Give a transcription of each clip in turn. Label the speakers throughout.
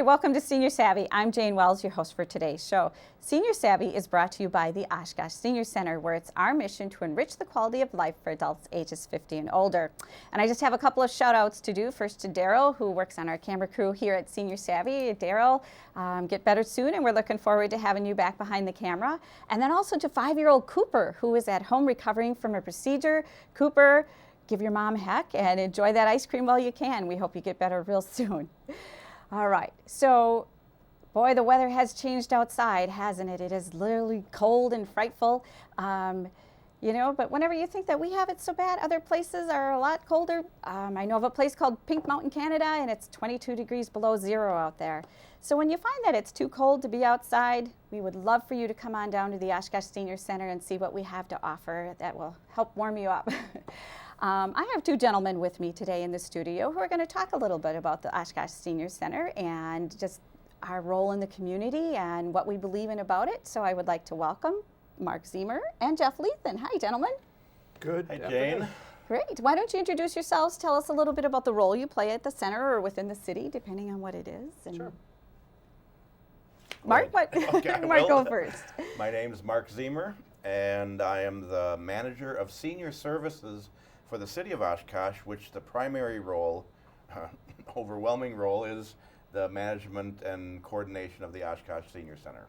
Speaker 1: Hi, welcome to Senior Savvy. I'm Jane Wells, your host for today's show. Senior Savvy is brought to you by the Oshkosh Senior Center, where it's our mission to enrich the quality of life for adults ages 50 and older. And I just have a couple of shout outs to do. First to Daryl, who works on our camera crew here at Senior Savvy. Daryl, get better soon, and we're looking forward to having you back behind the camera. And then also to 5-year-old Cooper, who is at home recovering from a procedure. Cooper, give your mom a heck and enjoy that ice cream while you can. We hope you get better real soon. All right, so boy, the weather has changed outside, hasn't it? It is literally cold and frightful, but whenever you think that we have it so bad, other places are a lot colder. I know of a place called Pink Mountain, Canada, and it's 22 degrees below zero out there. So when you find that it's too cold to be outside, we would love for you to come on down to the Oshkosh Senior Center and see what we have to offer that will help warm you up. I have two gentlemen with me today in the studio who are going to talk a little bit about the Oshkosh Senior Center and just our role in the community and what we believe in about it. So I would like to welcome Mark Zemer and Jeff Lethan. Hi, gentlemen.
Speaker 2: Good.
Speaker 3: Hi, Jane.
Speaker 1: Great. Why don't you introduce yourselves? Tell us a little bit about the role you play at the center or within the city, depending on what it is. And
Speaker 3: Sure.
Speaker 1: Mark, what?
Speaker 3: Okay,
Speaker 1: Mark, go first.
Speaker 3: My name is Mark Zemer, and I am the manager of senior services for the city of Oshkosh, which the primary role, overwhelming role, is the management and coordination of the Oshkosh Senior Center.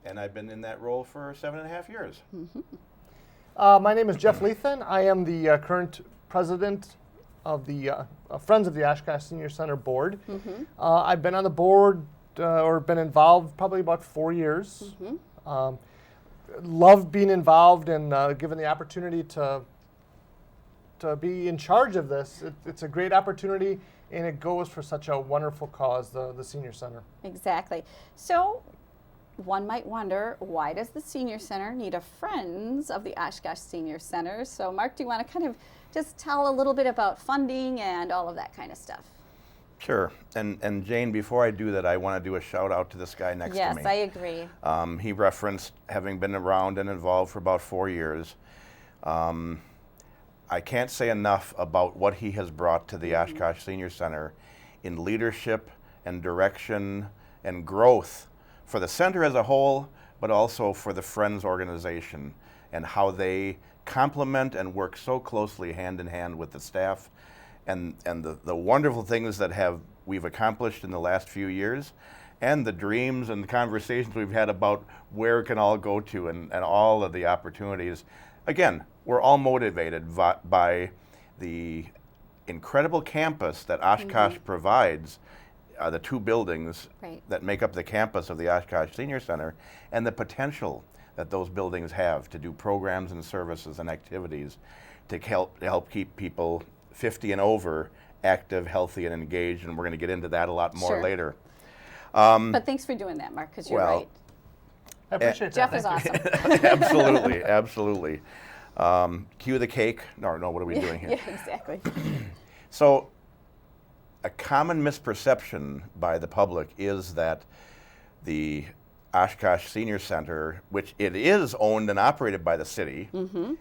Speaker 3: And I've been in that role for 7.5 years.
Speaker 2: Mm-hmm. My name is Jeff Lethan. I am the current president of the Friends of the Oshkosh Senior Center board. Mm-hmm. I've been on the board or been involved probably about 4 years. Mm-hmm. Love being involved and given the opportunity to be in charge of this. It's a great opportunity, and it goes for such a wonderful cause, the Senior Center.
Speaker 1: Exactly. So one might wonder, why does the Senior Center need a Friends of the Oshkosh Senior Center? So Mark, do you want to kind of just tell a little bit about funding and all of that kind of stuff?
Speaker 3: Sure. And Jane, before I do that, I want to do a shout out to this guy next to me.
Speaker 1: Yes, I agree.
Speaker 3: He referenced having been around and involved for about 4 years. I can't say enough about what he has brought to the Oshkosh Senior Center in leadership and direction and growth for the center as a whole, but also for the Friends organization and how they complement and work so closely hand in hand with the staff and the wonderful things that we've accomplished in the last few years, and the dreams and the conversations we've had about where it can all go to and all of the opportunities. Again, we're all motivated by the incredible campus that Oshkosh provides, the two buildings that make up the campus of the Oshkosh Senior Center, and the potential that those buildings have to do programs and services and activities to help keep people 50 and over active, healthy, and engaged, and we're going to get into that a lot more later.
Speaker 1: But thanks for doing that, Mark, because you're right.
Speaker 2: I appreciate
Speaker 1: Jeff
Speaker 2: that.
Speaker 1: is awesome.
Speaker 3: Absolutely, absolutely. Cue the cake. No, what are we doing here?
Speaker 1: Yeah, exactly.
Speaker 3: So, a common misperception by the public is that the Oshkosh Senior Center, which it is owned and operated by the city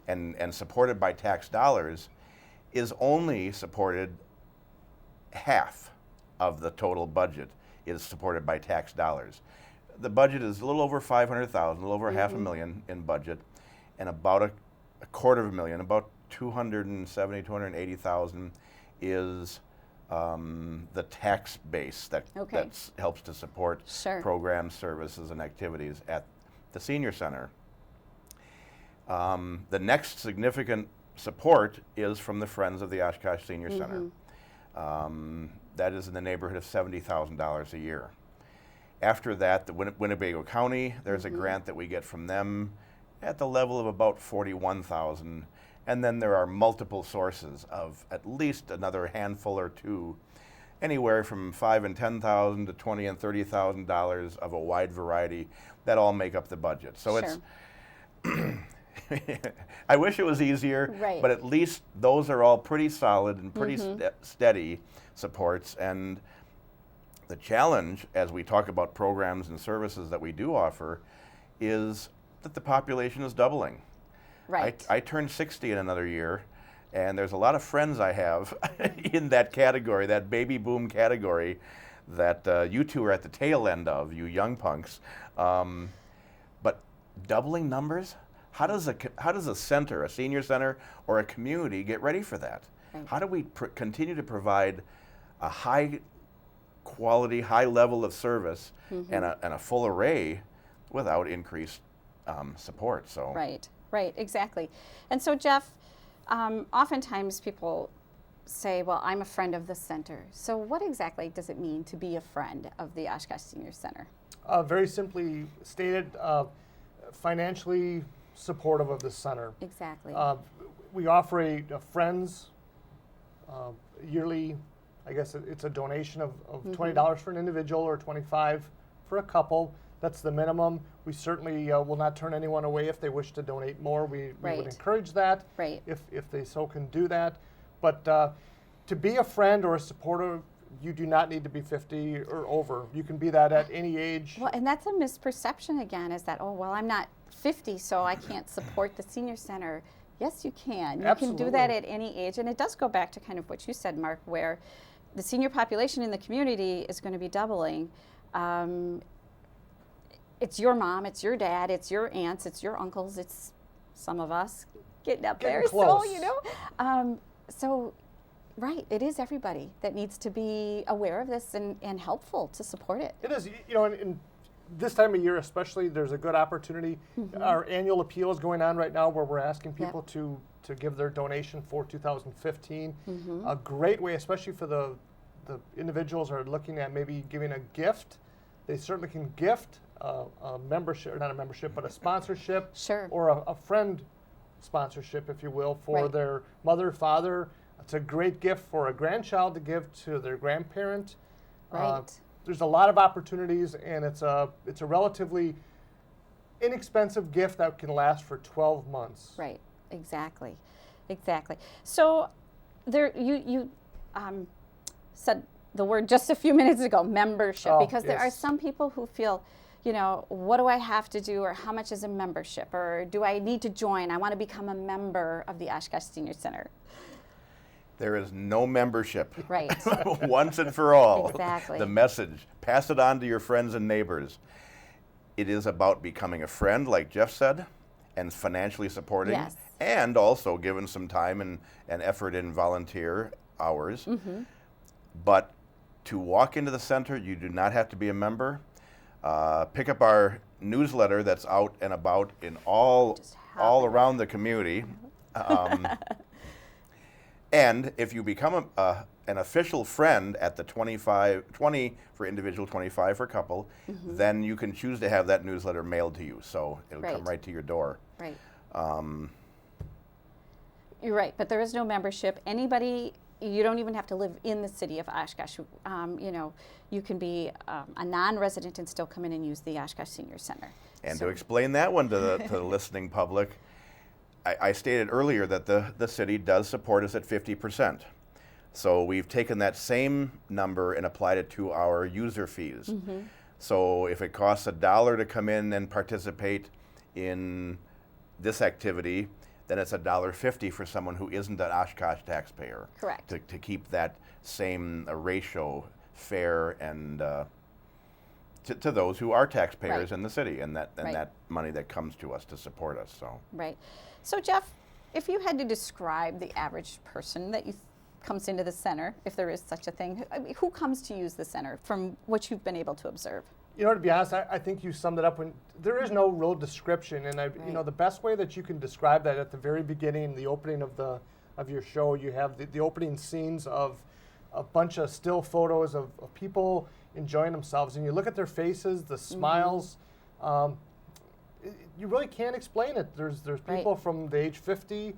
Speaker 3: and supported by tax dollars, is only supported half of the total budget is supported by tax dollars. The budget is a little over $500,000, a little over $500,000 in budget, and about a $250,000, about $280,000 is the tax base that helps to support programs, services, and activities at the Senior Center. The next significant support is from the Friends of the Oshkosh Senior Center. That is in the neighborhood of $70,000 a year. After that, the Winnebago County, there's a grant that we get from them at the level of about $41,000. And then there are multiple sources of at least another handful or two, anywhere from $5,000 and $10,000 to $20,000 and $30,000 of a wide variety that all make up the budget. So it's I wish it was easier, but at least those are all pretty solid and pretty steady supports. And the challenge, as we talk about programs and services that we do offer, is that the population is doubling.
Speaker 1: Right.
Speaker 3: I turned 60 in another year, and there's a lot of friends I have in that category, that baby boom category, that you two are at the tail end of, you young punks. But doubling numbers, how does a center, a senior center, or a community get ready for that?
Speaker 1: Right.
Speaker 3: How do we continue to provide a high quality, high level of service and a full array without increased support? So
Speaker 1: Right, exactly. And so, Jeff, oftentimes people say, well, I'm a friend of the center. So what exactly does it mean to be a friend of the Oshkosh Senior Center?
Speaker 2: Very simply stated, financially supportive of the center.
Speaker 1: Exactly.
Speaker 2: We offer a Friends yearly, I guess it's a donation of $20 for an individual or $25 for a couple. That's the minimum. We certainly will not turn anyone away if they wish to donate more. We would encourage that if they so can do that. But to be a friend or a supporter, you do not need to be 50 or over. You can be that at any age.
Speaker 1: Well, and that's a misperception again, is that, oh, well, I'm not 50, so I can't support the senior center. Yes, you can. You
Speaker 2: Absolutely.
Speaker 1: can do that at any age. And it does go back to kind of what you said, Mark, where the senior population in the community is going to be doubling. It's your mom, it's your dad, it's your aunts, it's your uncles, it's some of us getting up there.
Speaker 2: Close.
Speaker 1: So, you know, right, it is everybody that needs to be aware of this and helpful to support it.
Speaker 2: It is, you know, in this time of year especially, there's a good opportunity. Our annual appeal is going on right now where we're asking people to give their donation for 2015. A great way, especially for the individuals who are looking at maybe giving a gift. They certainly can gift a membership, or not a membership, but a sponsorship, or a friend sponsorship, if you will, for their mother, father. It's a great gift for a grandchild to give to their grandparent. There's a lot of opportunities, and it's a relatively inexpensive gift that can last for 12 months.
Speaker 1: Right, exactly. So there, you said the word just a few minutes ago, membership, because there are some people who feel, you know, what do I have to do, or how much is a membership, or do I need to join? I want to become a member of the Oshkosh Senior Center.
Speaker 3: There is no membership.
Speaker 1: Right.
Speaker 3: Once and for all.
Speaker 1: Exactly.
Speaker 3: The message, pass it on to your friends and neighbors. It is about becoming a friend, like Jeff said, and financially supporting, and also giving some time and effort in volunteer hours. But to walk into the center, you do not have to be a member. Pick up our newsletter that's out and about in all around the community. And if you become an official friend at the 20 for individual, 25 for couple, then you can choose to have that newsletter mailed to you. So it'll come right to your door.
Speaker 1: Right. You're right, but there is no membership. Anybody, you don't even have to live in the city of Oshkosh. You know, you can be a non-resident and still come in and use the Oshkosh Senior Center.
Speaker 3: And to explain that one to the listening public, I stated earlier that the city does support us at 50%. So we've taken that same number and applied it to our user fees. So if it costs $1 to come in and participate in this activity, then it's $1.50 for someone who isn't an Oshkosh taxpayer.
Speaker 1: Correct.
Speaker 3: To keep that same ratio fair and to those who are taxpayers in the city, and that money that comes to us to support us. So.
Speaker 1: Right. So Jeff, if you had to describe the average person that comes into the center, if there is such a thing, I mean, who comes to use the center from what you've been able to observe?
Speaker 2: You know, to be honest, I think you summed it up when there is no real description, and you know, the best way that you can describe that at the very beginning, the opening of your show, you have the opening scenes of a bunch of still photos of people enjoying themselves, and you look at their faces, the smiles. You really can't explain it. There's people from the age 50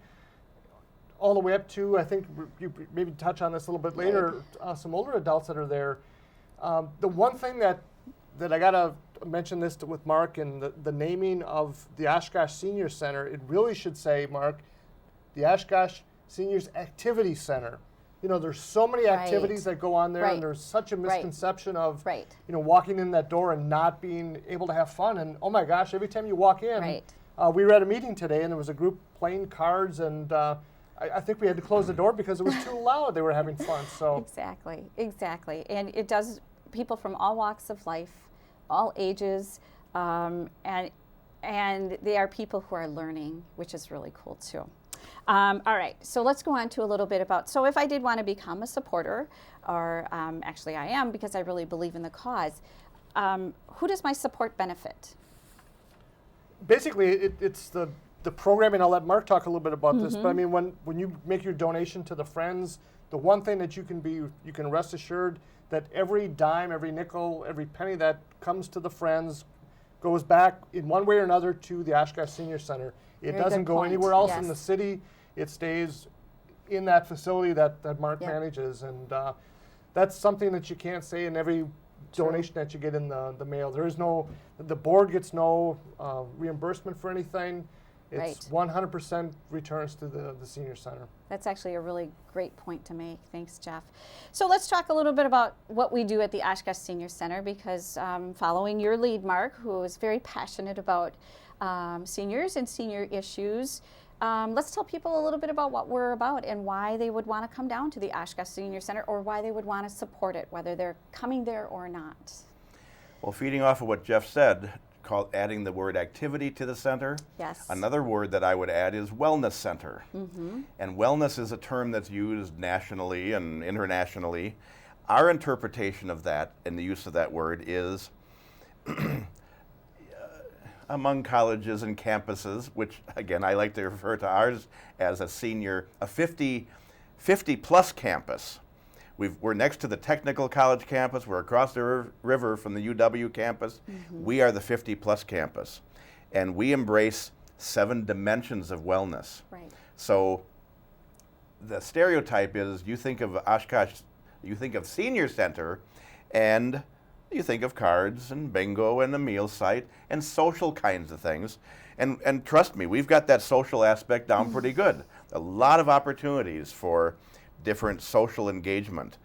Speaker 2: all the way up to, I think you maybe touch on this a little bit later, some older adults that are there. The one thing that I gotta mention this with Mark, and the naming of the Oshkosh Senior Center, it really should say, Mark, the Oshkosh Seniors Activity Center. You know, there's so many activities that go on there, and there's such a misconception of, you know, walking in that door and not being able to have fun. And oh my gosh, every time you walk in, we were at a meeting today, and there was a group playing cards, and I think we had to close the door because it was too loud. They were having fun. So
Speaker 1: exactly, and it does people from all walks of life, all ages, and they are people who are learning, which is really cool too. All right, so let's go on to a little bit about, so if I did want to become a supporter, or actually I am because I really believe in the cause, who does my support benefit?
Speaker 2: Basically, it's the programming. I'll let Mark talk a little bit about this, but I mean, when you make your donation to the Friends, the one thing that you can rest assured that every dime, every nickel, every penny that comes to the Friends goes back in one way or another to the Oshkosh Senior Center. It
Speaker 1: Very
Speaker 2: doesn't
Speaker 1: good
Speaker 2: go
Speaker 1: point.
Speaker 2: anywhere else
Speaker 1: Yes.
Speaker 2: in the city. It stays in that facility that Mark
Speaker 1: Yep.
Speaker 2: manages, and that's something that you can't say in every donation that you get in the mail. There is the board gets no reimbursement for anything. It's 100% returns to the Senior Center.
Speaker 1: That's actually a really great point to make. Thanks, Jeff. So let's talk a little bit about what we do at the Oshkosh Senior Center, because following your lead, Mark, who is very passionate about seniors and senior issues, let's tell people a little bit about what we're about and why they would want to come down to the Oshkosh Senior Center, or why they would want to support it, whether they're coming there or not.
Speaker 3: Well, feeding off of what Jeff said, called adding the word activity to the center.
Speaker 1: Yes.
Speaker 3: Another word that I would add is wellness center. And wellness is a term that's used nationally and internationally. Our interpretation of that and the use of that word is among colleges and campuses, which again I like to refer to ours as a 50 plus campus. We're next to the technical college campus. We're across the river from the UW campus. We are the 50 plus campus, and we embrace 7 dimensions of wellness.
Speaker 1: Right.
Speaker 3: So the stereotype is you think of Oshkosh, you think of Senior Center, and you think of cards and bingo and a meal site and social kinds of things. And trust me, we've got that social aspect down pretty good. A lot of opportunities for different social engagement.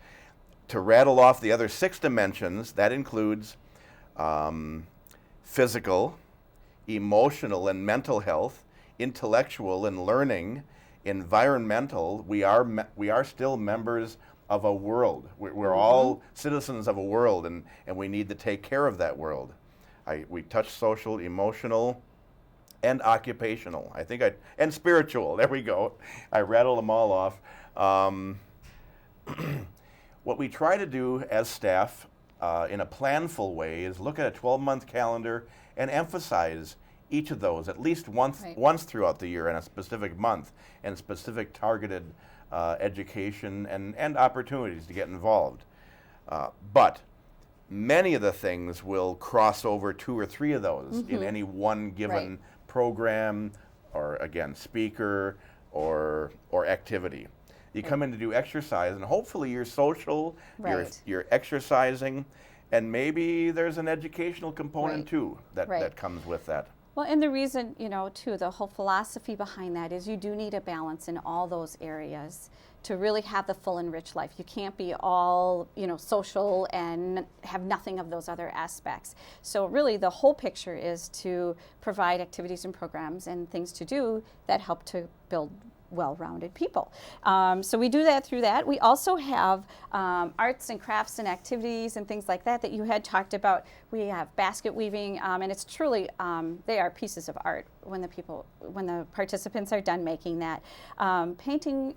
Speaker 3: To rattle off the other 6 dimensions, that includes physical, emotional and mental health, intellectual and learning, environmental. We are still members of a world. We're all citizens of a world, and we need to take care of that world. We touch social, emotional, and occupational. And spiritual. There we go. I rattle them all off. What we try to do as staff in a planful way is look at a 12-month calendar and emphasize each of those at least once throughout the year in a specific month, and specific targeted education and opportunities to get involved. But many of the things will cross over 2 or 3 of those in any one given program, or again, speaker or activity. You come in to do exercise, and hopefully you're social, you're exercising, and maybe there's an educational component too that comes with that.
Speaker 1: Well, and the reason, too, the whole philosophy behind that is you do need a balance in all those areas to really have the full and rich life. You can't be all, social and have nothing of those other aspects. So really the whole picture is to provide activities and programs and things to do that help to build well-rounded people. So we do that through that. We also have arts and crafts and activities and things like that you had talked about. We have basket weaving, and it's truly, they are pieces of art when the participants are done making that. Painting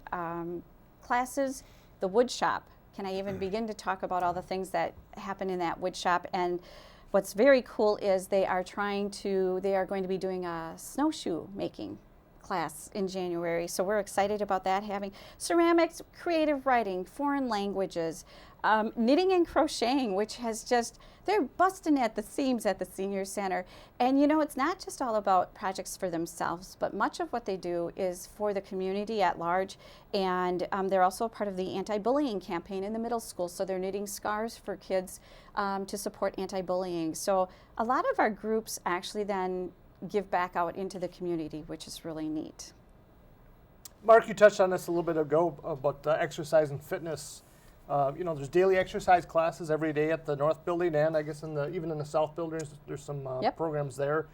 Speaker 1: classes, the wood shop. Can I even begin to talk about all the things that happen in that wood shop? And what's very cool is they are going to be doing a snowshoe making class in January, so we're excited about that. Having ceramics, creative writing, foreign languages, knitting and crocheting, which they're busting at the seams at the Senior Center. And it's not just all about projects for themselves, but much of what they do is for the community at large. And they're also a part of the anti-bullying campaign in the middle school, so they're knitting scarves for kids to support anti-bullying. So a lot of our groups actually then give back out into the community, which is really neat.
Speaker 2: Mark, you touched on this a little bit ago about exercise and fitness. There's daily exercise classes every day at the North Building, and I guess even in the South Building, there's some programs there.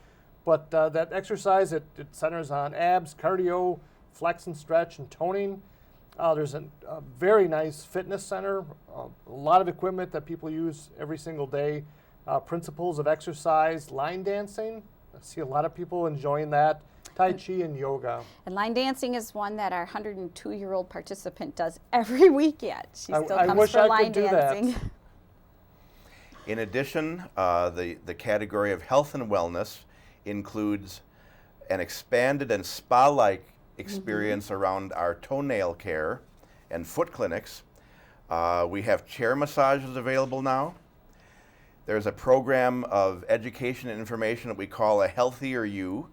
Speaker 2: But that exercise, it centers on abs, cardio, flex and stretch, and toning. There's a very nice fitness center, a lot of equipment that people use every single day, principles of exercise, line dancing. I see a lot of people enjoying that, Tai Chi and yoga.
Speaker 1: And line dancing is one that our 102-year-old participant does every weekend. She still
Speaker 2: I
Speaker 1: comes
Speaker 2: wish
Speaker 1: for
Speaker 2: I
Speaker 1: line
Speaker 2: could do
Speaker 1: dancing.
Speaker 2: that.
Speaker 3: In addition, the category of health and wellness includes an expanded and spa-like experience around our toenail care and foot clinics. We have chair massages available now. There's a program of education and information that we call A Healthier You.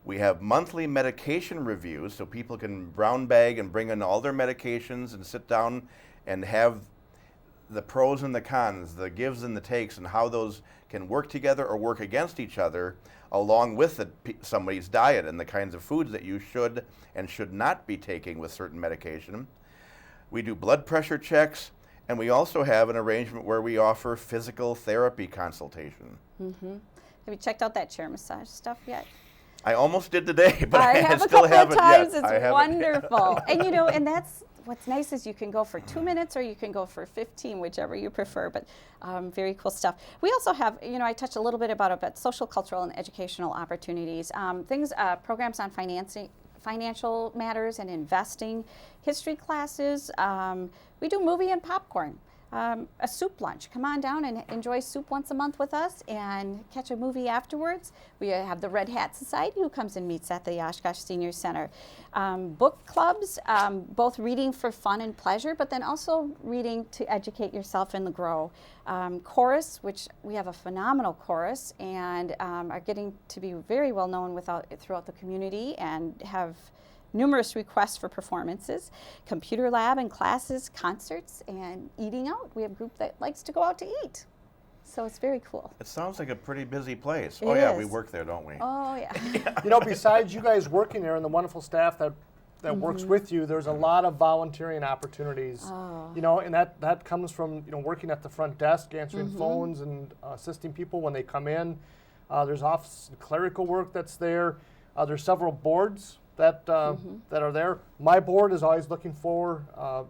Speaker 3: We have monthly medication reviews, so people can brown bag and bring in all their medications and sit down and have the pros and the cons, the gives and the takes, and how those can work together or work against each other, along with somebody's diet and the kinds of foods that you should and should not be taking with certain medication. We do blood pressure checks, and we also have an arrangement where we offer physical therapy consultation.
Speaker 1: Have you checked out that chair massage stuff yet?
Speaker 3: I almost did today, but
Speaker 1: I
Speaker 3: I
Speaker 1: have a
Speaker 3: still
Speaker 1: couple
Speaker 3: haven't
Speaker 1: of times.
Speaker 3: yet.
Speaker 1: It's wonderful. And you know, and that's what's nice is you can go for 2 minutes or you can go for 15, whichever you prefer, but very cool stuff. We also have, you know, I touched a little bit about it, but social, cultural, and educational opportunities. Programs on financial matters and investing, history classes. We do movie and popcorn. A soup lunch. Come on down and enjoy soup once a month with us and catch a movie afterwards. We have the Red Hat Society who comes and meets at the Oshkosh Senior Center. Book clubs, both reading for fun and pleasure, but then also reading to educate yourself and grow. Chorus, which we have a phenomenal chorus and are getting to be very well known throughout the community and have numerous requests for performances, computer lab and classes, concerts, and eating out. We have a group that likes to go out to eat. So it's very cool.
Speaker 3: It sounds like a pretty busy place.
Speaker 1: It
Speaker 3: Oh yeah,
Speaker 1: is.
Speaker 3: we work there, don't we?
Speaker 1: Oh, yeah.
Speaker 2: You know, besides you guys working there and the wonderful staff that works with you, there's a lot of volunteering opportunities. You know, and that comes from, you know, working at the front desk, answering phones and assisting people when they come in. There's office and clerical work that's there. There's several boards that are there. My board is always looking for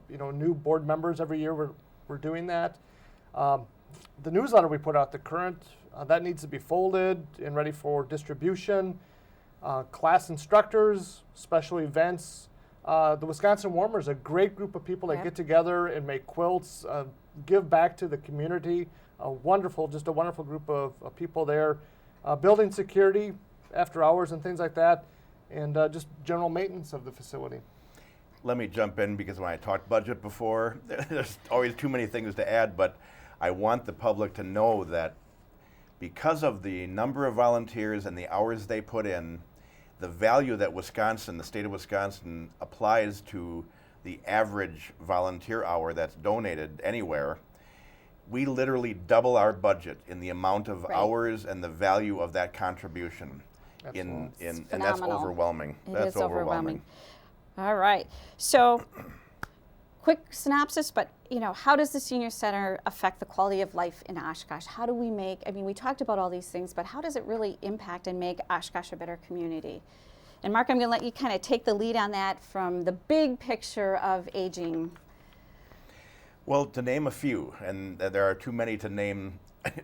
Speaker 2: you know, new board members every year. We're doing that. The newsletter we put out, the current, that needs to be folded and ready for distribution. Class instructors, special events. The Wisconsin Warmers, a great group of people that get together and make quilts, give back to the community. Just a wonderful group of people there. Building security after hours and things like that, and just general maintenance of the facility.
Speaker 3: Let me jump in because when I talked budget before, there's always too many things to add, but I want the public to know that because of the number of volunteers and the hours they put in, the value that Wisconsin, the state of Wisconsin, applies to the average volunteer hour that's donated anywhere, we literally double our budget in the amount of hours and the value of that contribution. And that's overwhelming.
Speaker 1: That's overwhelming. All right. So, quick synopsis, but you know, how does the Senior Center affect the quality of life in Oshkosh? How do we we talked about all these things, but how does it really impact and make Oshkosh a better community? And Mark, I'm going to let you kind of take the lead on that from the big picture of aging.
Speaker 3: Well, to name a few, and there are too many to name.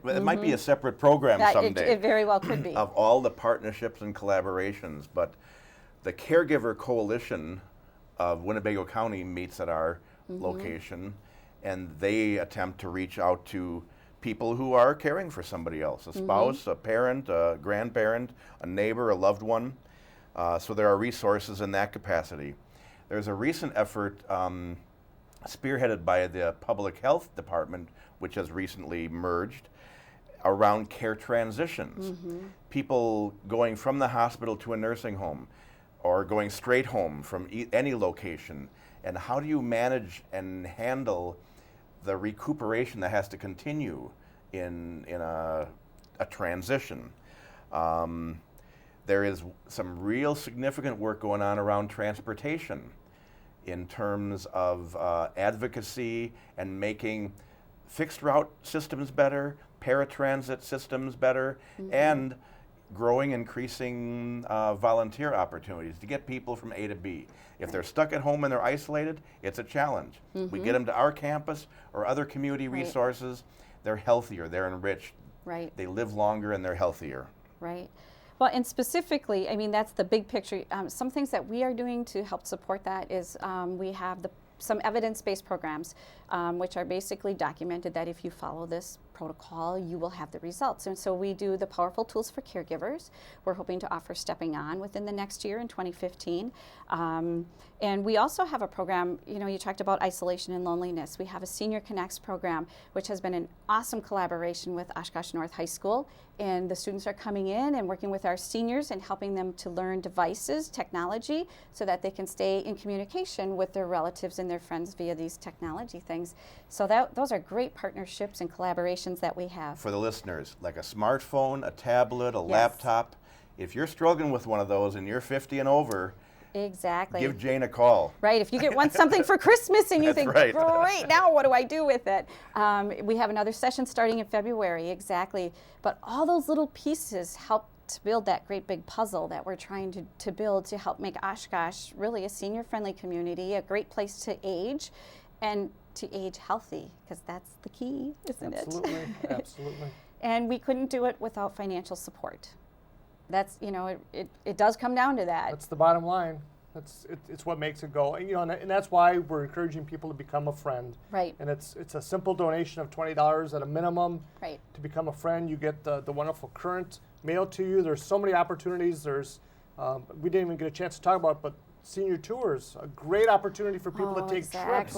Speaker 3: It might be a separate program someday.
Speaker 1: It very well could be.
Speaker 3: Of all the partnerships and collaborations, but the Caregiver Coalition of Winnebago County meets at our location, and they attempt to reach out to people who are caring for somebody else, a spouse, a parent, a grandparent, a neighbor, a loved one. So there are resources in that capacity. There's a recent effort spearheaded by the Public Health Department, which has recently merged, around care transitions. People going from the hospital to a nursing home or going straight home from any location. And how do you manage and handle the recuperation that has to continue in a transition? There is some real significant work going on around transportation in terms of advocacy and making fixed route systems better, paratransit systems better, and growing, increasing volunteer opportunities to get people from A to B. If they're stuck at home and they're isolated, it's a challenge. We get them to our campus or other community resources, they're healthier, they're enriched, they live longer, and they're healthier.
Speaker 1: Right. Well, and specifically, I mean, that's the big picture. Some things that we are doing to help support that is we have some evidence-based programs, which are basically documented that if you follow this protocol, you will have the results. And so we do the Powerful Tools for Caregivers. We're hoping to offer Stepping On within the next year in 2015. And we also have a program, you know, you talked about isolation and loneliness. We have a Senior Connects program, which has been an awesome collaboration with Oshkosh North High School. And the students are coming in and working with our seniors and helping them to learn devices, technology, so that they can stay in communication with their relatives and their friends via these technology things. So those are great partnerships and collaborations that we have.
Speaker 3: For the listeners, like a smartphone, a tablet, a laptop, if you're struggling with one of those and you're 50 and over,
Speaker 1: exactly,
Speaker 3: give Jane a call.
Speaker 1: Right, if you want something for Christmas and you think, great, now what do I do with it? We have another session starting in February, exactly. But all those little pieces help to build that great big puzzle that we're trying to build to help make Oshkosh really a senior-friendly community, a great place to age, and to age healthy, because that's the key, isn't it?
Speaker 2: Absolutely, absolutely.
Speaker 1: And we couldn't do it without financial support. That's, you know, it does come down to that.
Speaker 2: That's the bottom line. It's what makes it go. And, you know, and that's why we're encouraging people to become a friend.
Speaker 1: Right.
Speaker 2: And it's a simple donation of $20 at a minimum.
Speaker 1: Right. To
Speaker 2: become a friend. You get the wonderful Current mailed to you. There's so many opportunities. There's we didn't even get a chance to talk about it, but senior tours, a great opportunity for people to take trips.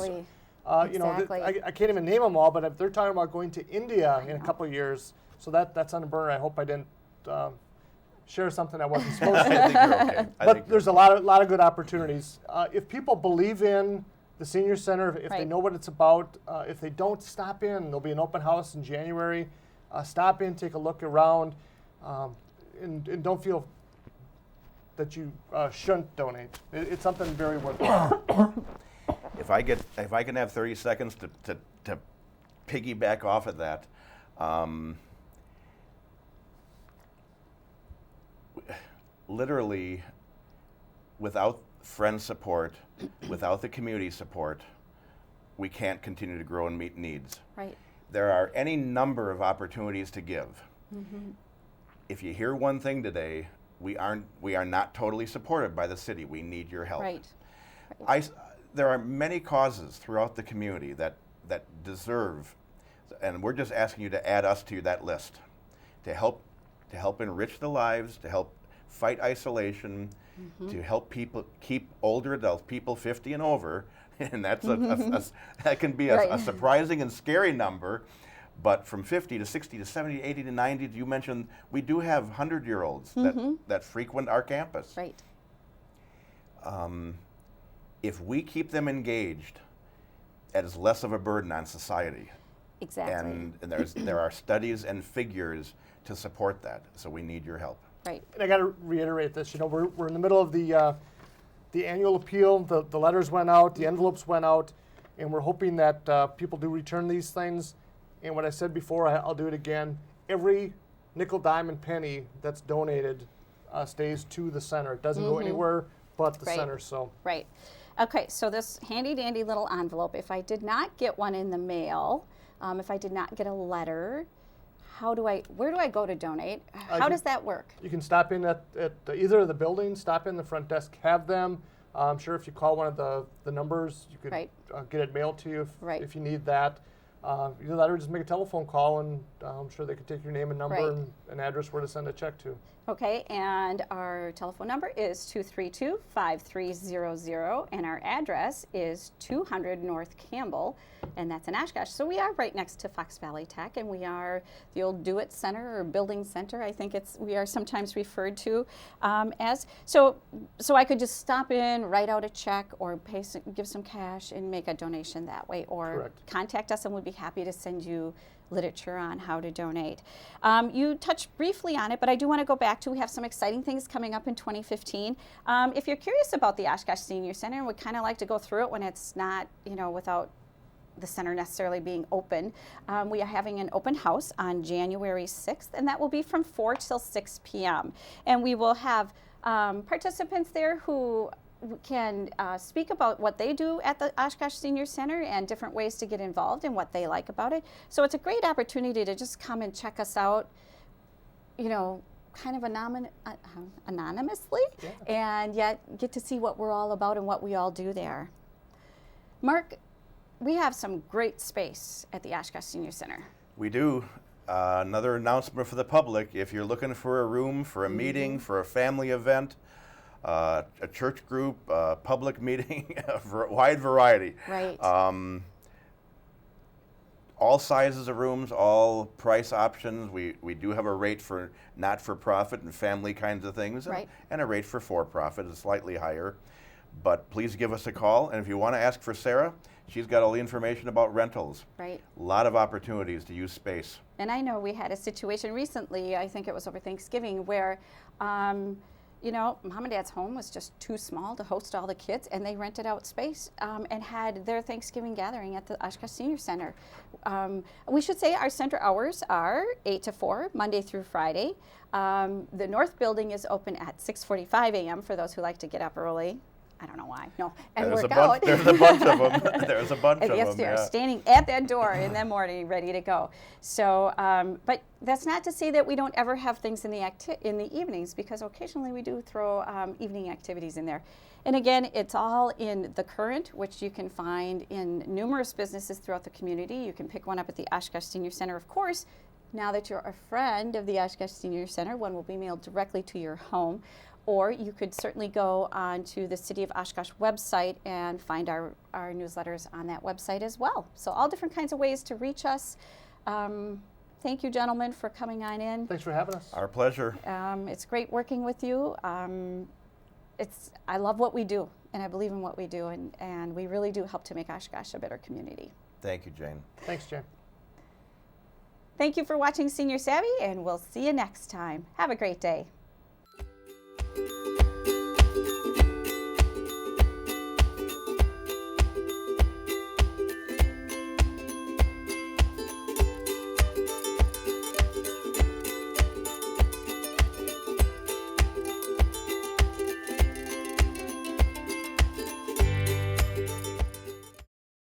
Speaker 2: You know, I can't even name them all, but they're talking about going to India in a couple of years. So that's on the burner. I hope I didn't share something I wasn't supposed to.
Speaker 3: I think you're okay.
Speaker 2: But there's a lot of good opportunities. If people believe in the Senior Center, if they know what it's about, if they don't, stop in. There'll be an open house in January. Stop in, take a look around, and don't feel that you shouldn't donate. It's something very worthwhile.
Speaker 3: If I can have 30 seconds to piggyback off of that, literally, without friend support, without the community support, we can't continue to grow and meet needs.
Speaker 1: Right.
Speaker 3: There are any number of opportunities to give. If you hear one thing today, we are not totally supported by the city. We need your help.
Speaker 1: Right.
Speaker 3: There are many causes throughout the community that deserve, and we're just asking you to add us to that list, to help enrich the lives, to help fight isolation, to help people keep older adults, people 50 and over, and that's that can be a surprising and scary number. But from 50 to 60 to 70, 80 to 90, you mentioned we do have 100-year-olds that frequent our campus.
Speaker 1: Right.
Speaker 3: If we keep them engaged, it is less of a burden on society.
Speaker 1: Exactly.
Speaker 3: And there are studies and figures to support that. So we need your help.
Speaker 1: Right.
Speaker 2: And I got to reiterate this. You know, we're in the middle of the annual appeal. The letters went out, the envelopes went out, and we're hoping that people do return these things. And what I said before, I'll do it again. Every nickel, dime, and penny that's donated stays to the center. It doesn't go anywhere but the center. So. Right.
Speaker 1: Okay, so this handy dandy little envelope, if I did not get one in the mail, if I did not get a letter, where do I go to donate? How does that work?
Speaker 2: You can stop in at either of the buildings, stop in the front desk, have them. I'm sure if you call one of the numbers, you could get it mailed to you if you need that. Either that or just make a telephone call, and I'm sure they could take your name and number and an address where to send a check to.
Speaker 1: Okay, and our telephone number is 232-5300, and our address is 200 North Campbell, and that's in Oshkosh. So we are right next to Fox Valley Tech, and we are the old Do-It Center or Building Center. I think we are sometimes referred to as. So I could just stop in, write out a check, or give some cash and make a donation that way, or contact us, and we'd be happy to send you literature on how to donate. You touched briefly on it, but I do want to go back to, we have some exciting things coming up in 2015. If you're curious about the Oshkosh Senior Center and would kind of like to go through it when it's not, without the center necessarily being open. We are having an open house on January 6th, and that will be from 4 till 6 p.m. And we will have participants there who can speak about what they do at the Oshkosh Senior Center and different ways to get involved and what they like about it. So it's a great opportunity to just come and check us out, you know, kind of anonymously, and yet get to see what we're all about and what we all do there. Mark, we have some great space at the Oshkosh Senior Center.
Speaker 3: We do. Another announcement for the public: if you're looking for a room for a meeting, for a family event, a church group, public meeting, a wide variety.
Speaker 1: Right.
Speaker 3: All sizes of rooms, all price options. We do have a rate for not-for-profit and family kinds of things,
Speaker 1: Right.
Speaker 3: and a rate for for-profit is slightly higher. But please give us a call, and if you want to ask for Sarah, she's got all the information about rentals.
Speaker 1: Right.
Speaker 3: A lot of opportunities to use space.
Speaker 1: And I know we had a situation recently, I think it was over Thanksgiving, where you know, Mom and Dad's home was just too small to host all the kids, and they rented out space and had their Thanksgiving gathering at the Oshkosh Senior Center. We should say our center hours are 8 to 4, Monday through Friday. The North Building is open at 6:45 a.m. for those who like to get up early. I don't know why. No, and
Speaker 3: There's
Speaker 1: work
Speaker 3: a bunch,
Speaker 1: out.
Speaker 3: There's a bunch of them. There's a bunch
Speaker 1: And
Speaker 3: of
Speaker 1: yes,
Speaker 3: them.
Speaker 1: they're
Speaker 3: Yeah.
Speaker 1: standing at that door in the morning, ready to go. So, but that's not to say that we don't ever have things in the evenings, because occasionally we do throw evening activities in there. And again, it's all in the Current, which you can find in numerous businesses throughout the community. You can pick one up at the Oshkosh Senior Center, of course. Now that you're a friend of the Oshkosh Senior Center, one will be mailed directly to your home. Or you could certainly go on to the City of Oshkosh website and find our newsletters on that website as well. So all different kinds of ways to reach us. Thank you, gentlemen, for coming on in.
Speaker 2: Thanks for having us.
Speaker 3: Our pleasure.
Speaker 1: It's great working with you. I love what we do, and I believe in what we do, and we really do help to make Oshkosh a better community.
Speaker 3: Thank you, Jane.
Speaker 2: Thanks, Jen.
Speaker 1: Thank you for watching Senior Savvy, and we'll see you next time. Have a great day.